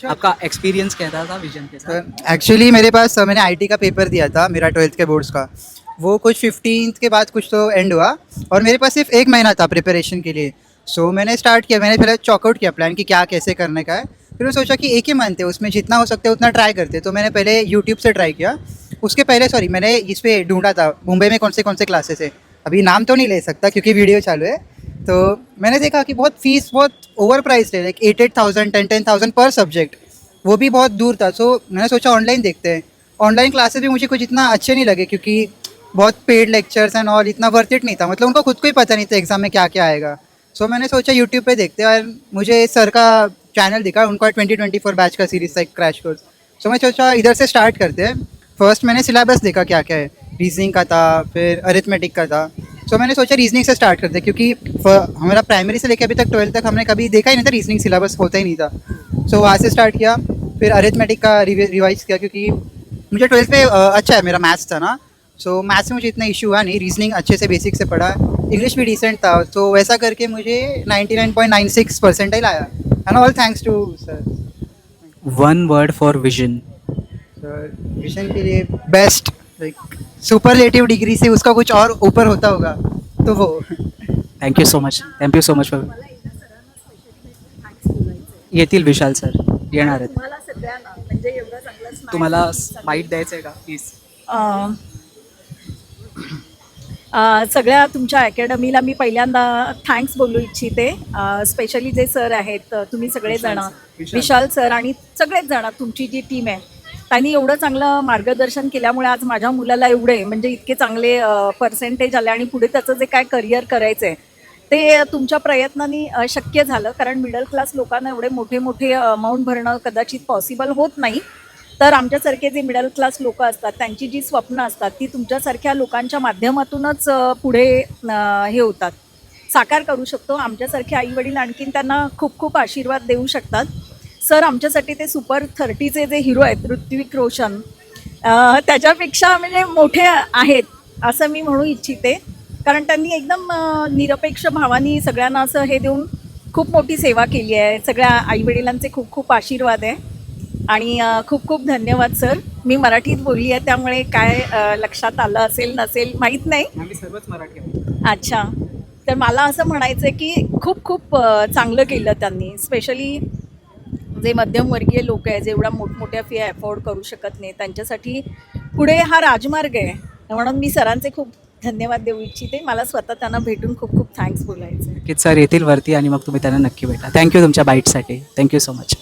आपका एक्सपीरियंस कैसा था विजन के साथ? एक्चुअली मेरे पास मैंने आईटी का पेपर दिया था, मेरा 12th के बोर्ड्स का। वो कुछ 15th के बाद कुछ तो एंड हुआ और मेरे पास सिर्फ 1 महीना था प्रिपरेशन के लिए। सो मैंने स्टार्ट किया, मैंने पहले चॉकआउट किया प्लान कि क्या कैसे करने का है। फिर मैं सोचा कि एक ही मंथ है, उसमें जितना हो सकता है उतना ट्राई करते। तो मैंने पहले यूट्यूब से ट्राई किया। उसके पहले मैंने इस पर ढूंढा था मुंबई में कौन से क्लासेस है। अभी नाम तो नहीं ले सकता क्योंकि वीडियो चालू है। तो मैंने देखा कि बहुत फीस बहुत ओवर प्राइस है, लाइक 8,000 10,000 पर सब्जेक्ट। वो भी बहुत दूर था। सो मैंने सोचा ऑनलाइन देखते हैं। ऑनलाइन क्लासेस भी मुझे कुछ इतना अच्छे नहीं लगे क्योंकि बहुत पेड लेक्चर्स एंड ऑल, इतना वर्थ इट नहीं था। मतलब उनको खुद को ही पता नहीं था एग्जाम में क्या क्या आएगा। सो मैंने सोचा यूट्यूब पे देखते हैं और मुझे सर का चैनल दिखा, उनका 2024 बैच का सीरीज था, एक क्रैश कोर्स। सो मैं सोचा इधर से स्टार्ट करते हैं। फर्स्ट मैंने सिलेबस देखा क्या क्या है, रीजनिंग का था, फिर अरिथमेटिक का था। सो मैंने सोचा रीजनिंग से स्टार्ट करते हैं क्योंकि हमारा प्राइमरी से लेकर अभी तक 12th तक हमने कभी देखा ही नहीं था, रीजनिंग सिलेबस होता ही नहीं था। सो वहाँ से स्टार्ट किया। फिर अरिथमेटिक का रिवाइज किया क्योंकि मुझे 12th पे अच्छा है, मेरा मैथ्स था ना। सो मैथ्स में मुझे इतना इशू हुआ नहीं, रीजनिंग अच्छे से बेसिक से पढ़ा, इंग्लिश भी डिसेंट था। तो वैसा करके मुझे 99.96 परसेंटाइल आया। And all thanks to sir. One word for vision. Sir vision के लिए बेस्ट, लाइक सुपरलेटिव डिग्री से उसका कुछ और ऊपर होता होगा तो वो। Thank you so much, thank you so much for. येतील विशाल सर, येणार आहेत. तुम्हाला सगळ्यांना म्हणजे एवढा चांगला smile तुम्हाला दिसतं. बाईट द्यायचं आहे का प्लीज? अं, सगळ्या तुमच्या अकॅडमीला मी पहिल्यांदा थँक्स बोलू इच्छिते. स्पेशली जे सर आहेत, तुम्ही सगळेजण, विशाल सर आणि सगळेच जण, तुमची जी टीम आहे, त्यांनी एवढं चांगलं मार्गदर्शन केल्यामुळे आज माझ्या मुलाला एवढे म्हणजे इतके चांगले पर्सेंटेज आले आणि पुढे त्याचं जे काय करिअर करायचं आहे ते तुमच्या प्रयत्नांनी शक्य झालं. कारण मिडल क्लास लोकांना एवढे मोठे मोठे अमाऊंट भरणं कदाचित पॉसिबल होत नाही. तर आमच्यासारखे जे मिडल क्लास लोक असतात त्यांची जी स्वप्न असतात ती तुमच्यासारख्या लोकांच्या माध्यमातूनच पुढे हे होतात, साकार करू शकतो. आमच्यासारखे आईवडील आणखीन त्यांना खूप खूप आशीर्वाद देऊ शकतात. सर आमच्यासाठी ते सुपर 30चे जे हिरो आहेत ऋत्विक रोशन, त्याच्यापेक्षा म्हणजे मोठे आहेत असं मी म्हणू इच्छिते. कारण त्यांनी एकदम निरपेक्ष भावानी सगळ्यांना असं हे देऊन खूप मोठी सेवा केली आहे. सगळ्या आईवडिलांचे खूप खूप आशीर्वाद आहे आणि खूप खूप धन्यवाद सर. मी मराठीत बोलली आहे त्यामुळे काय लक्षात आलं असेल नसेल माहीत नाही. आम्ही सर्वच मराठी आहोत. अच्छा, तर मला असं म्हणायचं आहे की खूप खूप चांगलं केलं त्यांनी. स्पेशली जे मध्यमवर्गीय लोक आहे, जे एवढ्या मोठमोठ्या फी अफोर्ड करू शकत नाही, त्यांच्यासाठी पुढे हा राजमार्ग आहे. म्हणून मी सरांचे खूप धन्यवाद देऊ इच्छिते. मला स्वतः त्यांना भेटून खूप खूप थँक्स बोलायचं आहे. नक्कीच सर येतील वरती आणि मग तुम्ही त्यांना नक्की भेटा. थँक्यू तुमच्या बाईटसाठी. Thank you so much.